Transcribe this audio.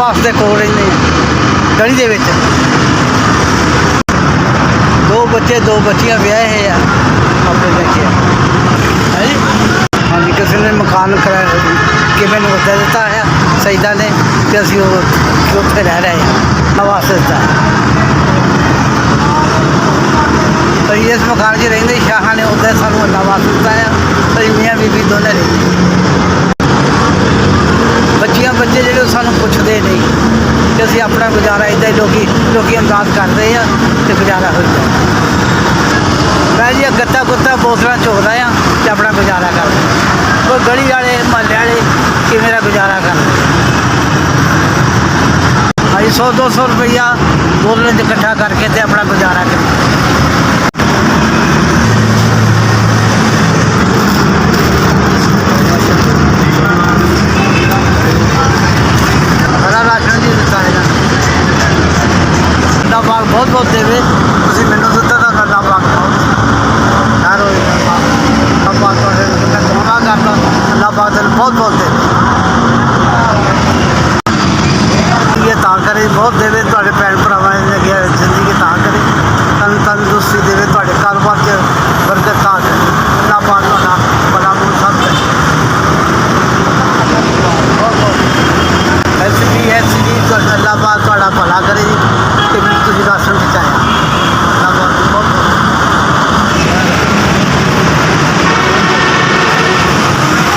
Bypass ਦੇ ਕੋਲ ਰਹਿੰਦੇ ਹਾਂ, ਗਲੀ ਦੇ ਵਿੱਚ। 2 ਬੱਚੇ 2 ਬੱਚੀਆਂ ਵਿਆਹੇ ਹੋਏ ਆ ਆਪਣੇ ਦੇਖਿਆ ਹੈ ਜੀ। ਹਾਂਜੀ, ਕਿਸੇ ਨੇ ਮਕਾਨ ਕਿਵੇਂ ਨੂੰ ਉੱਤੇ ਦਿੱਤਾ ਹੈ ਸਈਦਾਂ ਨੇ, ਅਤੇ ਅਸੀਂ ਉਹ ਉੱਥੇ ਰਹਿ ਰਹੇ ਹਾਂ, ਆਵਾਸ ਦਿੱਤਾ। ਅਸੀਂ ਇਸ ਮਕਾਨ 'ਚ ਰਹਿੰਦੇ ਸ਼ਾਹਾਂ ਨੇ ਉੱਥੇ ਸਾਨੂੰ ਇੰਨਾ ਆਵਾਸ ਦਿੱਤਾ ਆ। ਅਸੀਂ ਮੀਆਂ ਬੀਬੀ ਦੋਨੇ ਰਹਿੰਦੇ। ਬੱਚੀਆਂ ਬੱਚੇ ਜਿਹੜੇ ਸਾਨੂੰ ਪੁੱਛਦੇ ਨਹੀਂ ਕਿ ਅਸੀਂ ਆਪਣਾ ਗੁਜ਼ਾਰਾ ਇੱਦਾਂ ਹੀ ਲੋਕੀ ਅੰਦਾਜ਼ ਕਰਦੇ ਆ ਅਤੇ ਗੁਜ਼ਾਰਾ ਹੋ ਜਾਂਦਾ। ਮੈਂ ਜੀ ਗੱਤਾ ਗੁੱਤਾ ਬੋਤਲਾਂ ਚੁੱਕਦਾ ਆ ਅਤੇ ਆਪਣਾ ਗੁਜ਼ਾਰਾ ਕਰਦਾ। ਕੋਈ ਗਲੀ ਵਾਲੇ ਮੁਹੱਲੇ ਵਾਲੇ ਕਿ ਮੇਰਾ ਗੁਜ਼ਾਰਾ ਕਰਦਾ। ਹਾਂਜੀ, 100-200 ਰੁਪਈਆ ਬੋਤਲਾਂ 'ਚ ਇਕੱਠਾ ਕਰਕੇ ਅਤੇ ਆਪਣਾ ਗੁਜ਼ਾਰਾ ਕਰੀਦਾ। ਰਾਸ਼ਨ ਜੀ ਦਿੱਤਾ ਹੈਗਾ। ਅੱਲਾ ਪਾਕ ਬਹੁਤ ਬਹੁਤ ਦੇਵੇ। ਤੁਸੀਂ ਮੈਨੂੰ ਦਿੱਤਾ ਤਾਂ ਅੱਲਾ ਪਾਕ ਬਹੁਤ ਹਰ ਹੋਏ। ਅੱਲਾ ਪਾਕ ਤੁਹਾਡੇ ਮੈਂ ਦੁਆ ਕਰਦਾ, ਅੱਲਾ ਪਾਕ ਤੈਨੂੰ ਬਹੁਤ ਬਹੁਤ ਦੇਵੇ। ਇਹ ਤਾਂ ਕਰੇ ਬਹੁਤ ਦੇਵੇ।